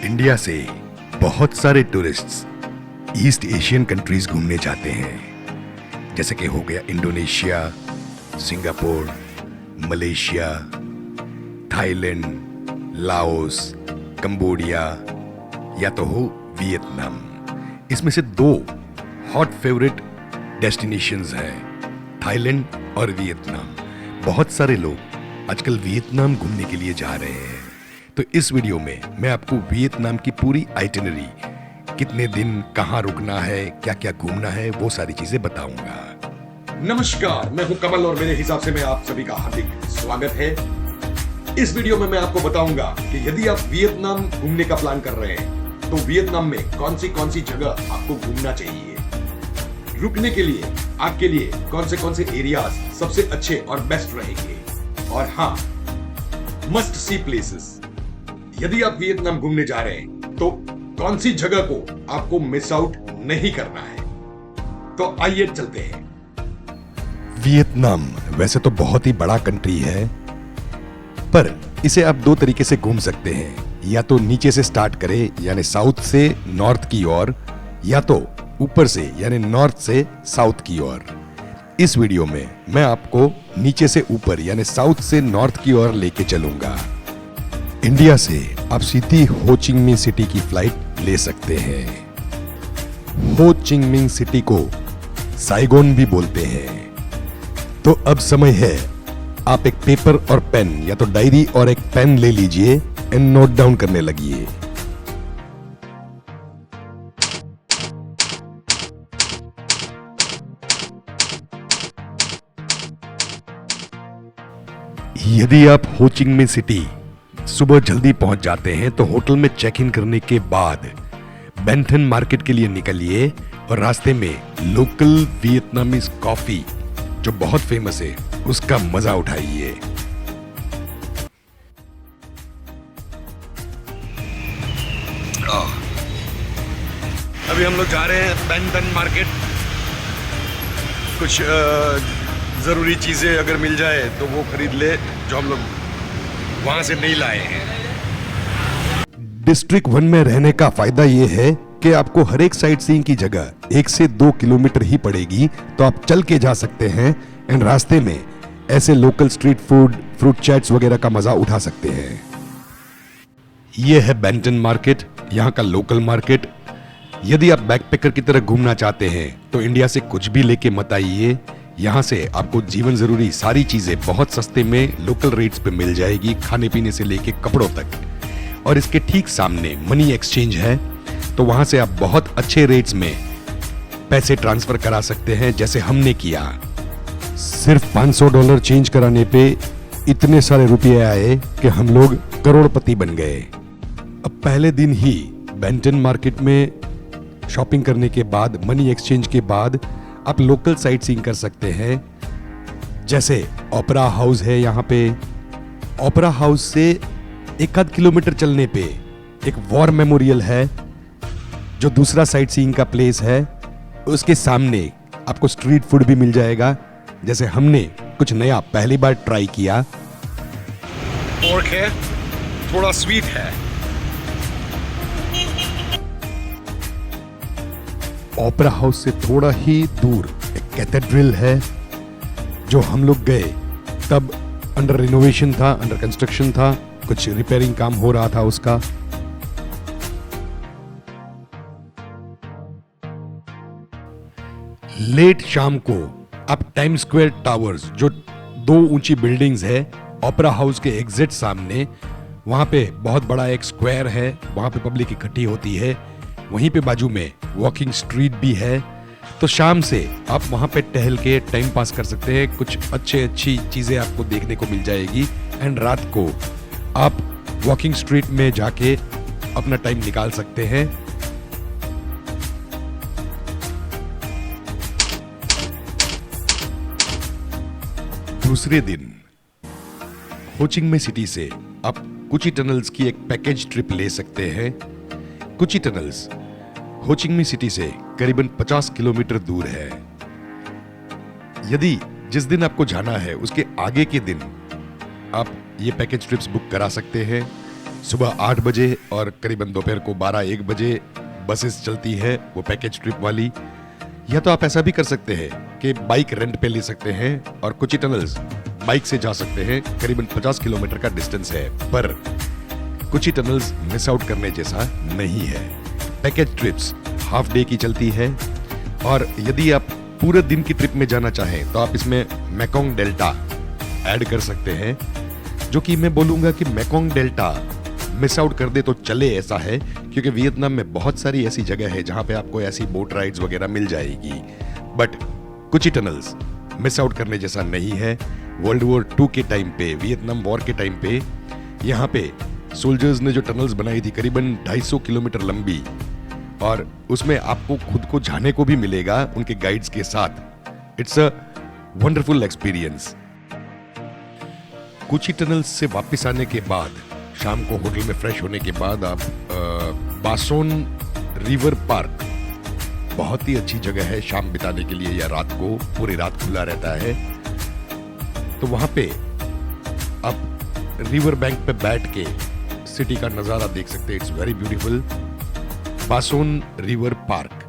India से बहुत सारे टूरिस्ट्स ईस्ट एशियन कंट्रीज घूमने जाते हैं, जैसे कि हो गया Indonesia, Singapore, Malaysia, Thailand, Laos, Cambodia या तो हो वियतनाम। इसमें से दो हॉट फेवरेट डेस्टिनेशंस हैं, थाईलैंड और वियतनाम। बहुत सारे लोग आजकल वियतनाम घूमने के लिए जा रहे हैं, तो इस वीडियो में मैं आपको वियतनाम की पूरी आइटिनरी, कितने दिन कहाँ रुकना है, क्या क्या घूमना है, वो सारी चीजें बताऊंगा। नमस्कार, मैं हूं कमल और मेरे हिसाब से मैं आप सभी का हार्दिक स्वागत है। इस वीडियो में मैं आपको बताऊंगा कि यदि आप वियतनाम घूमने का प्लान कर रहे हैं तो वियतनाम में कौन सी जगह आपको घूमना चाहिए, रुकने के लिए आपके लिए कौन से एरियाज सबसे अच्छे और बेस्ट रहेंगे, और हाँ, मस्ट सी प्लेसेस। यदि आप वियतनाम घूमने जा रहे हैं तो कौन सी जगह को आपको मिस आउट नहीं करना है। तो आइए चलते हैं। वियतनाम वैसे तो बहुत ही बड़ा कंट्री है, पर इसे आप दो तरीके से घूम सकते हैं। या तो नीचे से स्टार्ट करें, यानी साउथ से नॉर्थ की ओर, या तो ऊपर से यानी नॉर्थ से साउथ की ओर। इस वीडियो में मैं आपको नीचे से ऊपर यानी साउथ से नॉर्थ की ओर लेके चलूंगा। इंडिया से आप सीधी हो चिंग मिंग सिटी की फ्लाइट ले सकते हैं। हो चिंग मिंग सिटी को साइगोन भी बोलते हैं। तो अब समय है, आप एक पेपर और पेन या तो डायरी और एक पेन ले लीजिए एंड नोट डाउन करने लगिए। यदि आप हो चिंग मिंग सिटी सुबह जल्दी पहुंच जाते हैं तो होटल में चेक इन करने के बाद Ben Thanh मार्केट के लिए निकलिए और रास्ते में लोकल वियतनामीज कॉफी, जो बहुत फेमस है, उसका मजा उठाइए। अभी हम लोग जा रहे हैं Ben Thanh मार्केट। कुछ जरूरी चीजें अगर मिल जाए तो वो खरीद ले, जो हम लोग वहां से नहीं लाए हैं। डिस्ट्रिक्ट 1 में रहने का फायदा ये है कि आपको हर एक साइट सीइंग की जगह 1 से 2 किलोमीटर ही पड़ेगी, तो आप चल के जा सकते हैं एंड रास्ते में ऐसे local street food, fruit chats वगैरह का मजा उठा सकते हैं। यह है Ben Thanh मार्केट, यहाँ का लोकल मार्केट। यदि आप बैकपैकर की तरह घूमना चाहते हैं तो इंडिया से कुछ भी लेके मत आइए। यहाँ से आपको जीवन जरूरी सारी चीजें बहुत सस्ते में लोकल रेट्स पे मिल जाएगी, खाने पीने से लेके कपड़ों तक। और इसके ठीक सामने मनी एक्सचेंज है, तो वहां से आप बहुत अच्छे रेट्स में पैसे ट्रांसफर करा सकते हैं, जैसे हमने किया। सिर्फ $500 चेंज कराने पे इतने सारे रुपए आए कि हम लोग करोड़पति बन गए। अब पहले दिन ही Ben Thanh मार्केट में शॉपिंग करने के बाद, मनी एक्सचेंज के बाद, आप लोकल साइट सीइंग कर सकते हैं। जैसे ओपेरा हाउस है यहाँ पे। ओपेरा हाउस से 1-8 किलोमीटर चलने पे एक वॉर मेमोरियल है, जो दूसरा साइट सीइंग का प्लेस है। उसके सामने आपको स्ट्रीट फूड भी मिल जाएगा, जैसे हमने कुछ नया पहली बार ट्राई किया। पोर्क है, थोड़ा स्वीट है। ओपेरा हाउस से थोड़ा ही दूर एक कैथेड्रल है, जो हम लोग गए तब अंडर रिनोवेशन था, अंडर कंस्ट्रक्शन था, कुछ रिपेयरिंग काम हो रहा था उसका। लेट शाम को आप टाइम स्क्वायर टावर्स, जो 2 ऊंची बिल्डिंग्स है ओपेरा हाउस के एग्जिट सामने, वहां पे बहुत बड़ा एक स्क्वायर है, वहां पे पब्लिक इकट्ठी होती है। वहीं पे बाजू में वॉकिंग स्ट्रीट भी है, तो शाम से आप वहां पे टहल के टाइम पास कर सकते हैं। कुछ अच्छी चीजें आपको देखने को मिल जाएगी एंड रात को आप वॉकिंग स्ट्रीट में जाके अपना टाइम निकाल सकते हैं। दूसरे दिन हो चिंग मिंग सिटी से आप कुची टनल्स की एक पैकेज ट्रिप ले सकते हैं। कुची टनल्स हो चिंग मिंग सिटी से करीबन 50 किलोमीटर दूर है। यदि जिस दिन आपको जाना है उसके आगे के दिन आप ये पैकेज ट्रिप्स बुक करा सकते हैं। सुबह 8 बजे और करीबन दोपहर को 12-1 बजे बसेस चलती है, वो पैकेज ट्रिप वाली। या तो आप ऐसा भी कर सकते हैं कि बाइक रेंट पे ले सकते हैं और कोची टनल्स बाइक से जा सकते हैं। करीबन 50 किलोमीटर का डिस्टेंस है, पर कोची टनल्स मिस आउट करने जैसा नहीं है। पैकेज ट्रिप्स हाफ डे की चलती है, और यदि आप पूरे दिन की ट्रिप में जाना चाहें तो आप इसमें मेकोंग डेल्टा ऐड कर सकते हैं, जो कि मैं बोलूंगा कि मेकोंग डेल्टा मिस आउट कर दे तो चले ऐसा है, क्योंकि वियतनाम में बहुत सारी ऐसी जगह है जहां पे आपको ऐसी बोट राइड्स वगैरह मिल जाएगी। But Kochi tunnels miss out करने जैसा नहीं है। वर्ल्ड वॉर 2 के टाइम पे, वियतनाम वॉर के टाइम पे, यहाँ पे सोल्जर्स ने जो टनल्स बनाई थी करीबन 250 किलोमीटर लंबी, और उसमें आपको खुद को जाने को भी मिलेगा उनके गाइड्स के साथ। It's a wonderful experience. Kochi tunnels से वापस आने के बाद, शाम को होटल में फ्रेश होने के बाद, आप बासोन रिवर पार्क, बहुत ही अच्छी जगह है शाम बिताने के लिए, या रात को पूरी रात खुला रहता है। तो वहां पे आप रिवर बैंक पे बैठ के सिटी का नजारा देख सकते हैं। It's very beautiful. Ba Son river park.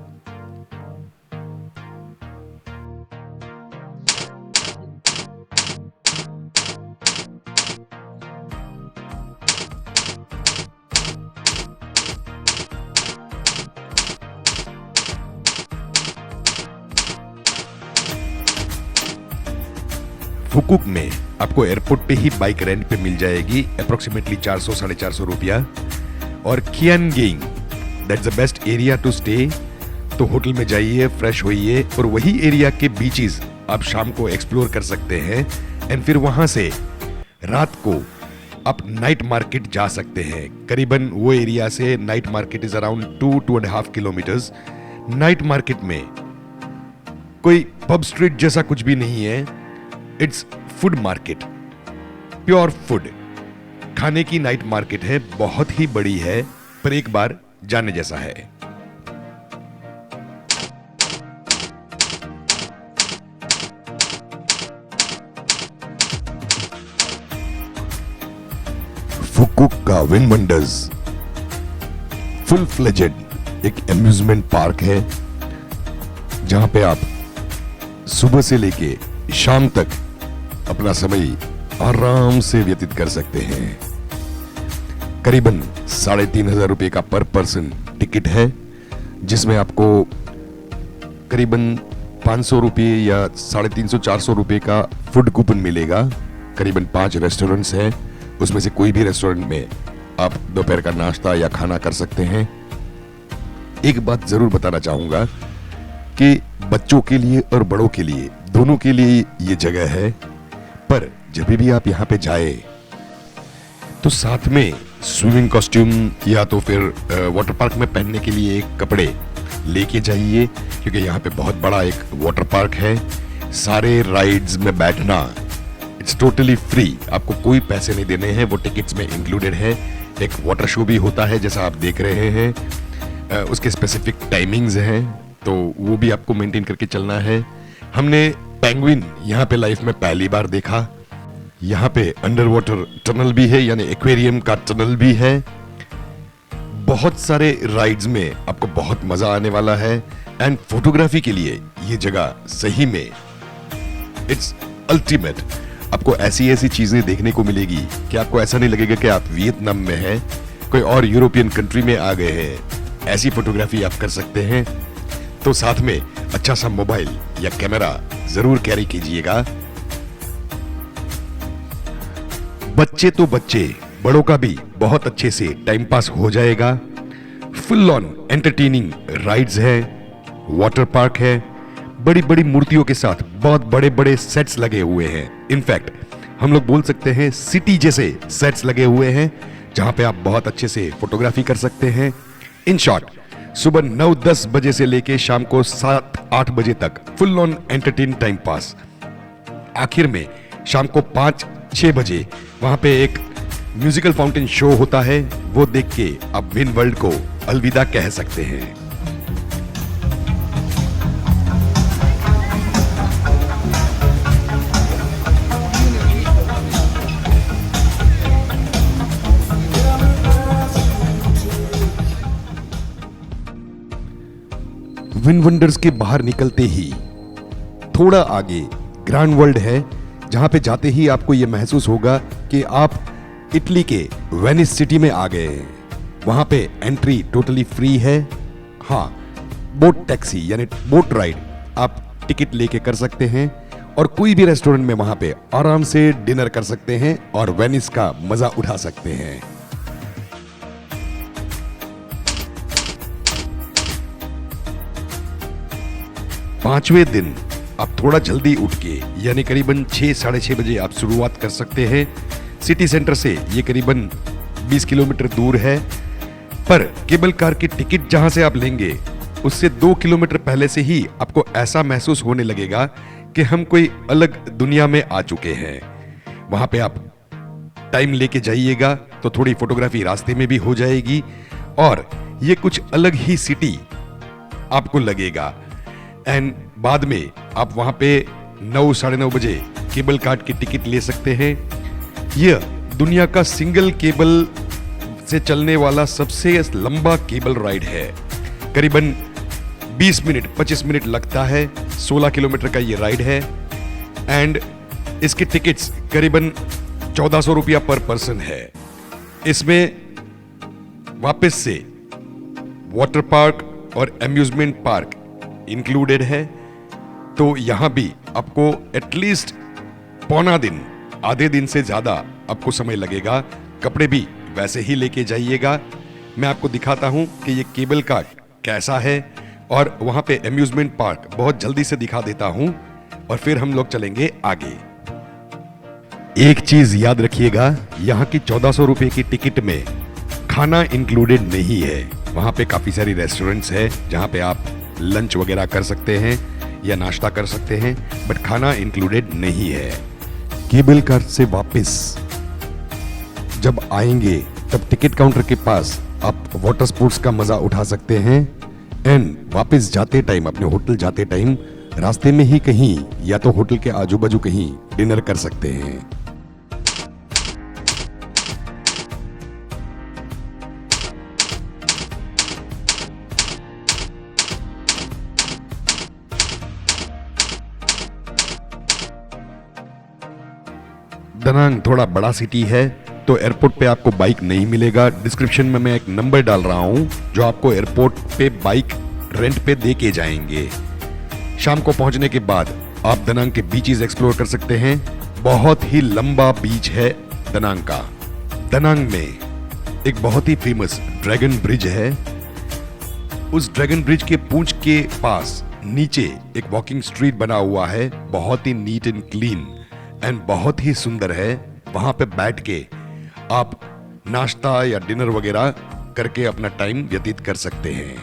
Phu Quoc में आपको एयरपोर्ट पे ही बाइक रेंट पे मिल जाएगी, अप्रोक्सीमेटली 400-450 रुपया। और Kien Giang, that's the best area to stay. तो होटल में जाइए, फ्रेश होइए, और वही एरिया के बीचेस आप शाम को एक्सप्लोर कर सकते हैं। एंड फिर वहां से रात को आप नाइट मार्केट जा सकते हैं। करीबन वो एरिया से night market is around 2-2.5 kilometres. Night market में कोई पब स्ट्रीट जैसा कुछ भी नहीं है। Its food market, pure food, खाने की नाइट मार्केट है। बहुत ही बड़ी है, पर एक बार जाने जैसा है। फुकुक का विंड वंडर्स फुल फ्लेजेड एक एम्यूजमेंट पार्क है, जहां पे आप सुबह से लेके शाम तक अपना समय आराम से व्यतीत कर सकते हैं। करीबन 3,500 रुपए का पर पर्सन टिकट है, जिसमें आपको करीबन 500 रुपये या 350-400 रुपए का फूड कूपन मिलेगा। करीबन 5 रेस्टोरेंट्स हैं, उसमें से कोई भी रेस्टोरेंट में आप दोपहर का नाश्ता या खाना कर सकते हैं। एक बात जरूर बताना चाहूंगा कि बच्चों के लिए और बड़ों के लिए, दोनों के लिए ये जगह है, पर जब भी आप यहाँ पे जाए तो साथ में स्विमिंग कॉस्ट्यूम या तो फिर वाटर पार्क में पहनने के लिए एक कपड़े लेके जाइए, क्योंकि यहाँ पे बहुत बड़ा एक वाटर पार्क है। सारे राइड्स में बैठना इट्स टोटली फ्री, आपको कोई पैसे नहीं देने हैं, वो टिकट्स में इंक्लूडेड है। एक वाटर शो भी होता है जैसा आप देख रहे हैं, उसके स्पेसिफिक टाइमिंग्स हैं, तो वो भी आपको मेंटेन करके चलना है। हमने पेंगुइन यहाँ पे लाइफ में पहली बार देखा। यहाँ पे अंडर वाटर टनल भी है, यानी एक्वेरियम का टनल भी है। बहुत सारे राइड्स में आपको बहुत मजा आने वाला है। एंड फोटोग्राफी के लिए ये जगह सही में इट्स अल्टीमेट। आपको ऐसी ऐसी चीजें देखने को मिलेगी कि आपको ऐसा नहीं लगेगा कि आप वियतनाम में हैं, कोई और यूरोपियन कंट्री में आ गए हैं। ऐसी फोटोग्राफी आप कर सकते हैं। तो साथ में अच्छा सा मोबाइल या कैमरा जरूर कैरी कीजिएगा। बच्चे तो बच्चे, बड़ों का भी बहुत अच्छे से टाइम पास हो जाएगा। फुल ऑन एंटरटेनिंग राइड्स है, वाटर पार्क है, बड़ी बड़ी मूर्तियों के साथ बहुत बड़े बड़े सेट्स लगे हुए हैं। इनफैक्ट हम लोग बोल सकते हैं सिटी जैसे सेट्स लगे हुए हैं, जहां पे आप बहुत अच्छे से फोटोग्राफी कर सकते हैं। इन शॉर्ट, सुबह 9-10 बजे से लेके शाम को 7-8 बजे तक full on entertain time pass. आखिर में शाम को 5-6 बजे वहां पे एक म्यूजिकल फाउंटेन शो होता है, वो देख के आप विन वर्ल्ड को अलविदा कह सकते हैं। विन वंडर्स के बाहर निकलते ही थोड़ा आगे ग्रैंड वर्ल्ड है, जहां पे जाते ही आपको यह महसूस होगा कि आप इटली के वेनिस सिटी में आ गए हैं। वहां पे एंट्री टोटली फ्री है। हाँ, बोट टैक्सी यानी बोट राइड आप टिकट लेके कर सकते हैं और कोई भी रेस्टोरेंट में वहां पे आराम से डिनर कर सकते हैं और वेनिस का मजा उठा सकते हैं। पांचवें दिन आप थोड़ा जल्दी उठ के यानी करीबन 6-6:30 बजे आप शुरुआत कर सकते हैं। सिटी सेंटर से ये करीबन 20 किलोमीटर दूर है, पर केबल कार की टिकट जहां से आप लेंगे उससे 2 किलोमीटर पहले से ही आपको ऐसा महसूस होने लगेगा कि हम कोई अलग दुनिया में आ चुके हैं। वहां पे आप टाइम लेके जाइएगा तो थोड़ी फोटोग्राफी रास्ते में भी हो जाएगी और ये कुछ अलग ही सिटी आपको लगेगा। एंड बाद में आप वहां पे 9-9:30 बजे केबल कार्ड की टिकट ले सकते हैं। यह दुनिया का सिंगल केबल से चलने वाला सबसे लंबा केबल राइड है। करीबन 25 मिनट लगता है। 16 किलोमीटर का ये राइड है एंड इसके टिकट्स करीबन 1400 रुपया पर पर्सन है। इसमें वापस से वाटर पार्क और अम्यूजमेंट पार्क इंक्लूडेड है, तो यहां भी आपको एटलीस्ट पौना दिन, आधे दिन से ज्यादा आपको समय लगेगा। कपड़े भी वैसे ही लेके जाइएगा। मैं आपको दिखाता हूं कि ये केबल कार्ट कैसा है और वहां पे अम्यूजमेंट पार्क बहुत जल्दी से दिखा देता हूं और फिर हम लोग चलेंगे आगे। एक चीज याद रखिएगा, यहां की 1400 रुपए की टिकट में खाना इंक्लूडेड नहीं है। वहां पे काफी सारी रेस्टोरेंट्स है जहां पे आप लंच वगैरह कर सकते हैं या नाश्ता कर सकते हैं, बट खाना इंक्लूडेड नहीं है। केबल कार से वापस जब आएंगे तब टिकट काउंटर के पास आप वाटर स्पोर्ट्स का मजा उठा सकते हैं एंड वापस जाते टाइम, अपने होटल जाते टाइम रास्ते में ही कहीं या तो होटल के आजू बाजू कहीं डिनर कर सकते हैं। दनांग थोड़ा बड़ा सिटी है तो एयरपोर्ट पे आपको बाइक नहीं मिलेगा। डिस्क्रिप्शन में मैं एक नंबर डाल रहा हूं जो आपको एयरपोर्ट पे बाइक रेंट पे दे के जाएंगे। शाम को पहुंचने के बाद आप दनांग के बीचेस एक्सप्लोर कर सकते हैं। बहुत ही लंबा बीच है दनांग का। दनांग में एक बहुत ही फेमस ड्रैगन ब्रिज है। उस ड्रैगन ब्रिज के पूंछ के पास नीचे एक वॉकिंग स्ट्रीट बना हुआ है, बहुत ही नीट एंड क्लीन एंड बहुत ही सुंदर है। वहां पे बैठ के आप नाश्ता या डिनर वगैरह करके अपना टाइम व्यतीत कर सकते हैं।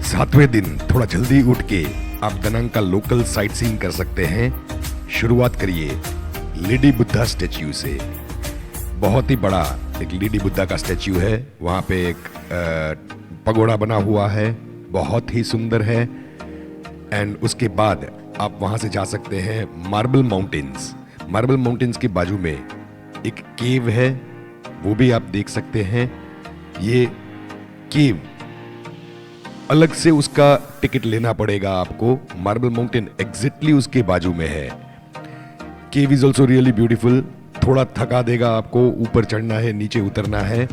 सातवें दिन थोड़ा जल्दी उठ के आप दनांग का लोकल साइट सीइंग कर सकते हैं। शुरुआत करिए लेडी बुद्धा स्टैच्यू से। बहुत ही बड़ा एक लेडी बुद्धा का स्टैच्यू है। वहाँ पे एक पगोड़ा बना हुआ है, बहुत ही सुंदर है। एंड उसके बाद आप वहाँ से जा सकते हैं मार्बल माउंटेन्स। मार्बल माउंटेन्स के बाजू में एक केव है, वो भी आप देख सकते हैं। ये केव अलग से उसका टिकट लेना पड़ेगा आपको। मार्बल माउंटेन एग्जैक्टली उसके बाजू में है। केव इज ऑल्सो रियली ब्यूटीफुल। थोड़ा थका देगा आपको, ऊपर चढ़ना है नीचे उतरना है,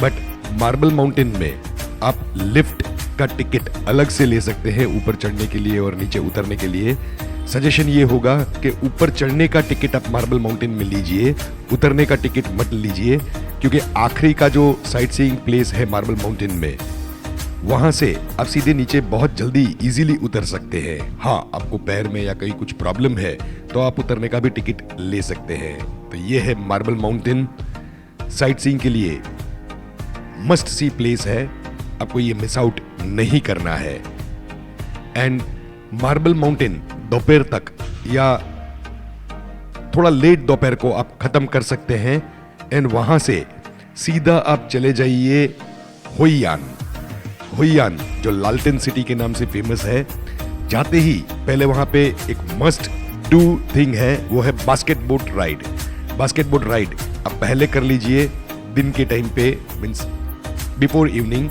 बट मार्बल माउंटेन में आप लिफ्ट का टिकट अलग से ले सकते हैं ऊपर चढ़ने के लिए और नीचे उतरने के लिए। सजेशन ये होगा कि ऊपर चढ़ने का टिकट आप मार्बल माउंटेन में लीजिए, उतरने का टिकट मत लीजिए, क्योंकि आखिरी का जो साइट सीइंग प्लेस है मार्बल माउंटेन में, वहां से आप सीधे नीचे बहुत जल्दी इजीली उतर सकते हैं। हाँ, आपको पैर में या कहीं कुछ प्रॉब्लम है तो आप उतरने का भी टिकट ले सकते हैं। तो ये है मार्बल माउंटेन। साइट सीइंग के लिए मस्ट सी प्लेस है, आपको ये मिस आउट नहीं करना है। एंड मार्बल माउंटेन दोपहर तक या थोड़ा लेट दोपहर को आप खत्म कर सकते हैं। एंड वहां से सीधा आप चले जाइए हुइयान। हुइयान जो लालटेन सिटी के नाम से फेमस है, जाते ही पहले वहां पे एक मस्ट डू थिंग है, वो है basket boat ride. Basket boat ride आप पहले कर लीजिए दिन के टाइम पे, मीन्स बिफोर इवनिंग।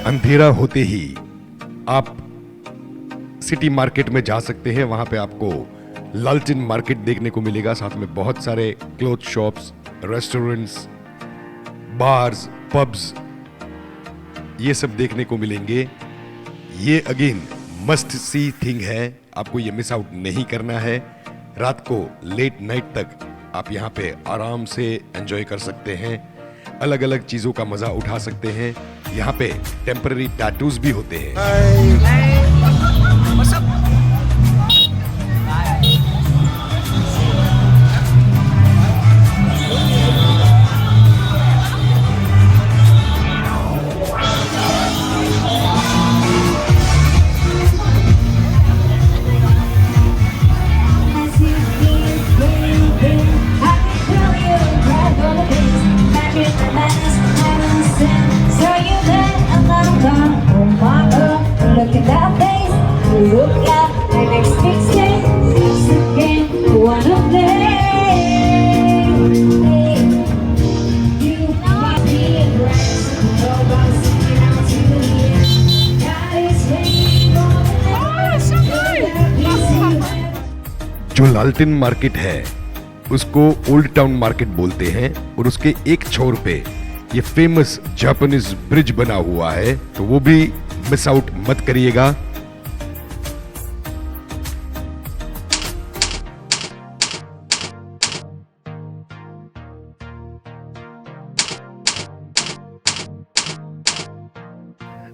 अंधेरा होते ही आप सिटी मार्केट में जा सकते हैं। वहां पे आपको लालटेन मार्केट देखने को मिलेगा, साथ में बहुत सारे cloth shops, restaurants, bars, pubs, ये सब देखने को मिलेंगे। ये अगेन मस्ट सी थिंग है, आपको ये मिस आउट नहीं करना है। रात को लेट नाइट तक आप यहाँ पे आराम से एंजॉय कर सकते हैं, अलग अलग चीजों का मजा उठा सकते हैं। यहाँ पे टेम्पररी टैटूज भी होते हैं। जो लालटेन मार्केट है उसको ओल्ड टाउन मार्केट बोलते हैं, और उसके एक छोर पे ये फेमस जापानीज ब्रिज बना हुआ है, तो वो भी मिस आउट मत करिएगा।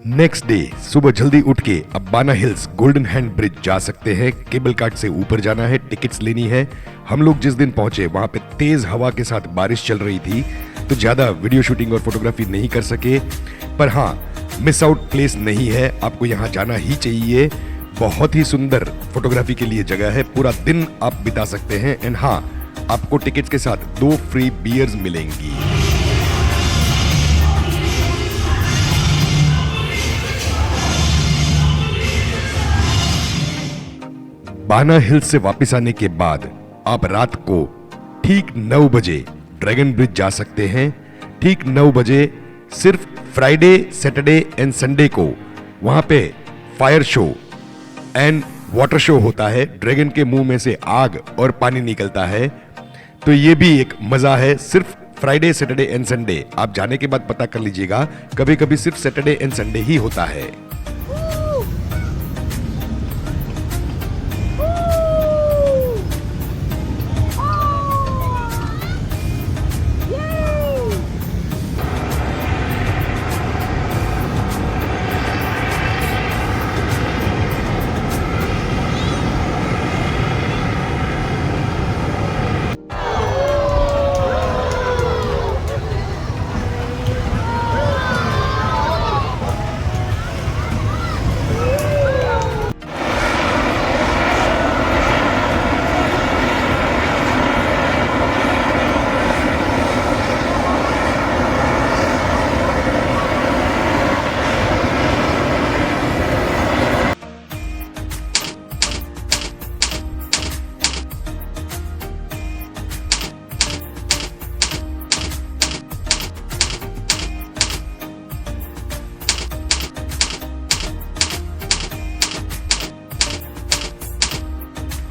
नेक्स्ट डे सुबह जल्दी उठ के अब बाना हिल्स गोल्डन हैंड ब्रिज जा सकते हैं। केबल कार्ट से ऊपर जाना है, टिकट्स लेनी है। हम लोग जिस दिन पहुंचे वहां पे तेज हवा के साथ बारिश चल रही थी, तो ज्यादा वीडियो शूटिंग और फोटोग्राफी नहीं कर सके, पर हाँ मिस आउट प्लेस नहीं है, आपको यहाँ जाना ही चाहिए। बहुत ही सुंदर फोटोग्राफी के लिए जगह है, पूरा दिन आप बिता सकते हैं। एंड हाँ, आपको टिकट्स के साथ 2 फ्री बियर्स मिलेंगी। बाना हिल्स से वापस आने के बाद आप रात को ठीक 9 बजे ड्रैगन ब्रिज जा सकते हैं। ठीक 9 बजे सिर्फ फ्राइडे, सैटरडे एंड संडे को वहां पे fire show and water show होता है। ड्रैगन के मुंह में से आग और पानी निकलता है, तो ये भी एक मजा है। सिर्फ फ्राइडे, सैटरडे एंड संडे आप जाने के बाद पता कर लीजिएगा, कभी कभी सिर्फ सैटरडे एंड संडे ही होता है।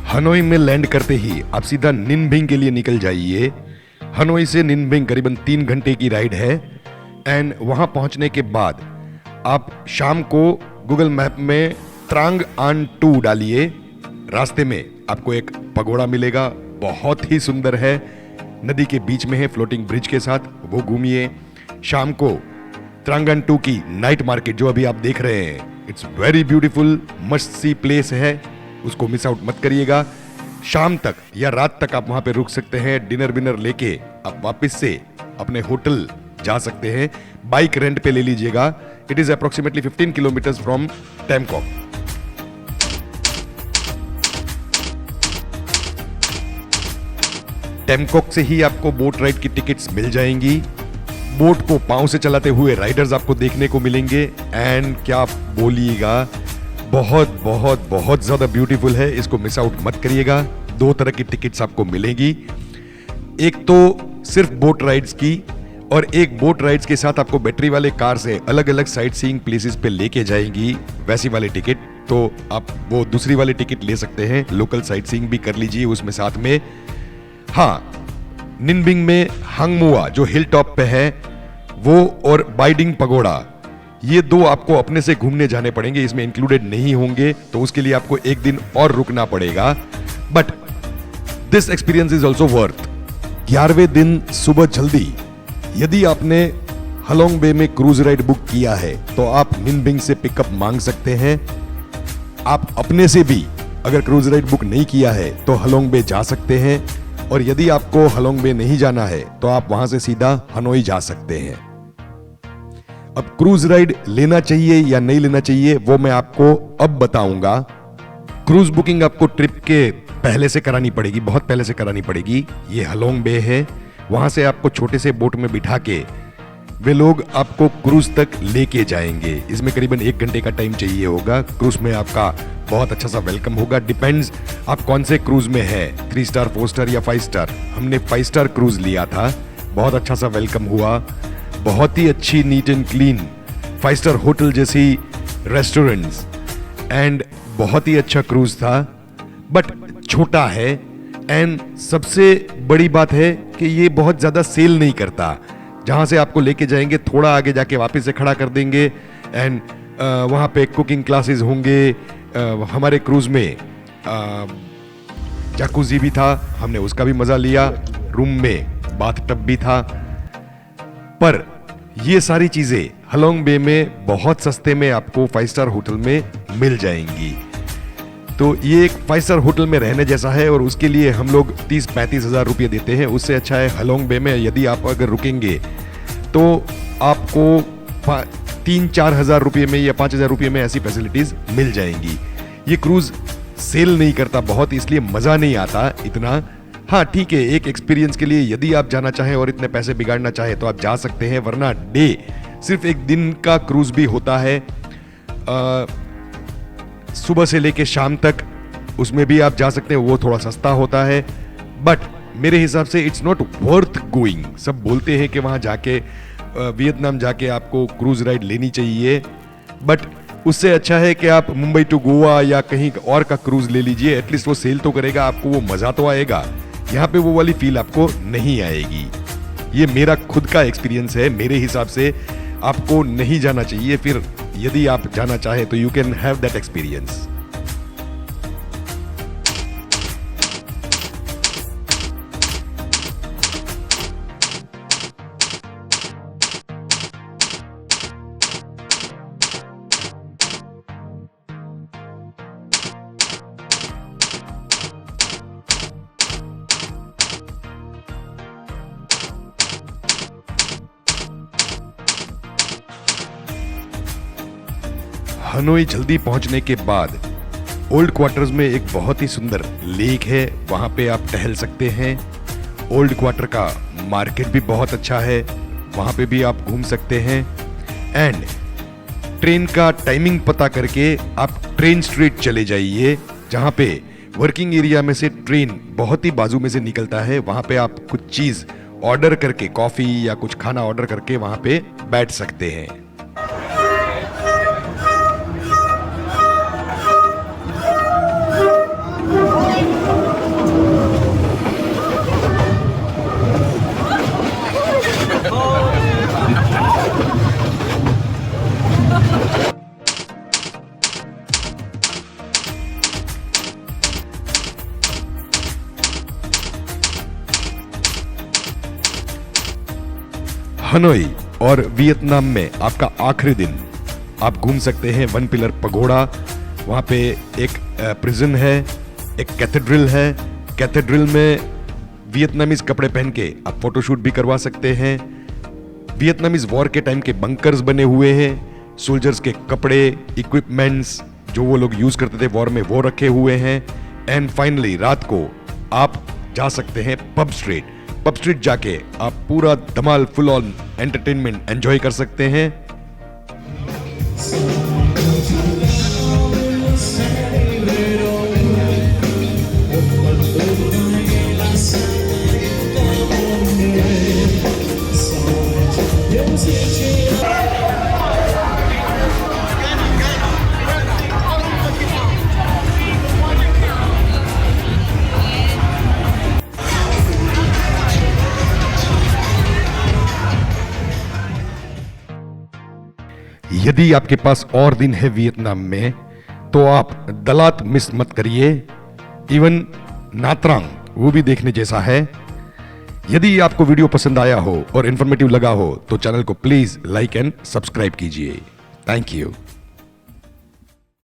हनोई में लैंड करते ही आप सीधा निनबिंग के लिए निकल जाइए। हनोई से निनबिंग करीबन 3 घंटे की राइड है। एंड वहां पहुंचने के बाद आप शाम को गूगल मैप में त्रांग आन 2 डालिए, रास्ते में आपको एक पगोड़ा मिलेगा, बहुत ही सुंदर है, नदी के बीच में है फ्लोटिंग ब्रिज के साथ, वो घूमिए। शाम को त्रांगन 2 की नाइट मार्केट जो अभी आप देख रहे हैं, it's very beautiful, must see place है, उसको मिस आउट मत करिएगा। शाम तक या रात तक आप वहां पे रुक सकते हैं, डिनर विनर लेके आप वापस से अपने होटल जा सकते हैं। बाइक रेंट पे ले लीजिएगा। It is approximately 15 kilometres from Tam Coc. Tam Coc से ही आपको बोट राइड की टिकट्स मिल जाएंगी। बोट को पांव से चलाते हुए राइडर्स आपको देखने को मिलेंगे। एंड क्या आप बोलिएगा, बहुत बहुत बहुत ज्यादा ब्यूटीफुल है, इसको मिस आउट मत करिएगा। 2 तरह की टिकट्स आपको मिलेंगी, एक तो सिर्फ बोट राइड्स की, और एक बोट राइड्स के साथ आपको बैटरी वाले कार से अलग अलग साइट सीइंग प्लेसेस पे लेके जाएंगी। वैसी वाली टिकट तो आप वो दूसरी वाली टिकट ले सकते हैं, लोकल साइट सीइंग भी कर लीजिए उसमें साथ में। हाँ, निनबिंग में हंगमुआ जो हिल टॉप पे है वो, और बाइडिंग पगोड़ा, ये 2 आपको अपने से घूमने जाने पड़ेंगे, इसमें इंक्लूडेड नहीं होंगे, तो उसके लिए आपको 1 दिन और रुकना पड़ेगा। But this experience is also worth. 11वें दिन सुबह जल्दी यदि आपने हलोंग बे में क्रूज राइड बुक किया है तो आप निनबिंग से पिकअप मांग सकते हैं। आप अपने से भी अगर क्रूज राइड बुक नहीं किया है तो हलोंग बे जा सकते हैं, और यदि आपको हलोंग बे नहीं जाना है तो आप वहां से सीधा हनोई जा सकते हैं। अब क्रूज राइड लेना चाहिए या नहीं लेना चाहिए वो मैं आपको अब बताऊंगा। क्रूज बुकिंग आपको ट्रिप के पहले से करानी पड़ेगी, बहुत पहले से करानी पड़ेगी। ये हलोंग बे है, वहां से आपको छोटे से बोट में बिठा के वे लोग आपको क्रूज तक लेके जाएंगे। इसमें करीबन 1 घंटे का टाइम चाहिए होगा। क्रूज में आपका बहुत अच्छा सा वेलकम होगा, डिपेंड्स आप कौन से क्रूज में है, 3 स्टार 4 स्टार या 5 स्टार। हमने 5 स्टार क्रूज लिया था, बहुत अच्छा सा वेलकम हुआ, बहुत ही अच्छी neat and clean 5 star hotel जैसी रेस्टोरेंट्स, एंड बहुत ही अच्छा क्रूज था, बट छोटा है। एंड सबसे बड़ी बात है कि ये बहुत ज्यादा सेल नहीं करता। जहां से आपको लेके जाएंगे थोड़ा आगे जाके वापस से खड़ा कर देंगे, एंड वहां पे कुकिंग क्लासेस होंगे। हमारे क्रूज में जैकुजी भी था, हमने उसका भी मजा लिया, रूम में बाथ टब भी था। पर ये सारी चीजें हलोंग बे में बहुत सस्ते में आपको 5 स्टार होटल में मिल जाएंगी। तो ये एक 5 स्टार होटल में रहने जैसा है, और उसके लिए हम लोग 30-35 हजार रुपये देते हैं। उससे अच्छा है हलोंग बे में यदि आप अगर रुकेंगे तो आपको 3-4 हजार रुपये में या 5 हजार रुपये में ऐसी फैसिलिटीज मिल जाएंगी। ये क्रूज सेल नहीं करता बहुत, इसलिए मजा नहीं आता इतना। हाँ ठीक है, एक एक्सपीरियंस के लिए यदि आप जाना चाहें और इतने पैसे बिगाड़ना चाहे तो आप जा सकते हैं, वरना डे सिर्फ 1 दिन का क्रूज भी होता है, सुबह से लेके शाम तक, उसमें भी आप जा सकते हैं, वो थोड़ा सस्ता होता है। बट मेरे हिसाब से इट्स नॉट वर्थ गोइंग। सब बोलते हैं कि वहां जाके वियतनाम जाके आपको क्रूज राइड लेनी चाहिए, बट उससे अच्छा है कि आप मुंबई टू गोवा या कहीं और का क्रूज ले लीजिए, एटलीस्ट वो सेल तो करेगा, आपको वो मजा तो आएगा। यहाँ पे वो वाली फील आपको नहीं आएगी। ये मेरा खुद का एक्सपीरियंस है, मेरे हिसाब से आपको नहीं जाना चाहिए। फिर यदि आप जाना चाहे तो you can have that experience. Hanoi जल्दी पहुंचने के बाद ओल्ड क्वार्टर्स में एक बहुत ही सुंदर लेक है, वहां पे आप टहल सकते हैं। ओल्ड क्वार्टर का मार्केट भी बहुत अच्छा है, वहां पे भी आप घूम सकते हैं। एंड ट्रेन का टाइमिंग पता करके आप ट्रेन स्ट्रीट चले जाइए, जहां पे वर्किंग एरिया में से ट्रेन बहुत ही बाजू में से निकलता है। वहां पे आप कुछ चीज ऑर्डर करके, कॉफी या कुछ खाना ऑर्डर करके वहां पे बैठ सकते हैं। हनोई और वियतनाम में आपका आखिरी दिन आप घूम सकते हैं 1 पिलर पगोड़ा। वहाँ पे एक प्रिजन है, एक कैथेड्रल है। कैथेड्रल में वियतनामीज कपड़े पहन के आप फोटोशूट भी करवा सकते हैं। वियतनामीज वॉर के टाइम के बंकर्स बने हुए हैं। सोल्जर्स के कपड़े, इक्विपमेंट्स जो वो लोग यूज करते थे वॉर में, वो रखे हुए हैं। एंड फाइनली रात को आप जा सकते हैं पब स्ट्रीट। पब स्ट्रीट जाके आप पूरा धमाल फुल ऑन एंटरटेनमेंट एंजॉय कर सकते हैं। यदि आपके पास और दिन है वियतनाम में तो आप दलात मिस मत करिए। इवन नात्रांग वो भी देखने जैसा है। यदि आपको वीडियो पसंद आया हो और इंफॉर्मेटिव लगा हो तो चैनल को प्लीज लाइक एंड सब्सक्राइब कीजिए। Thank you.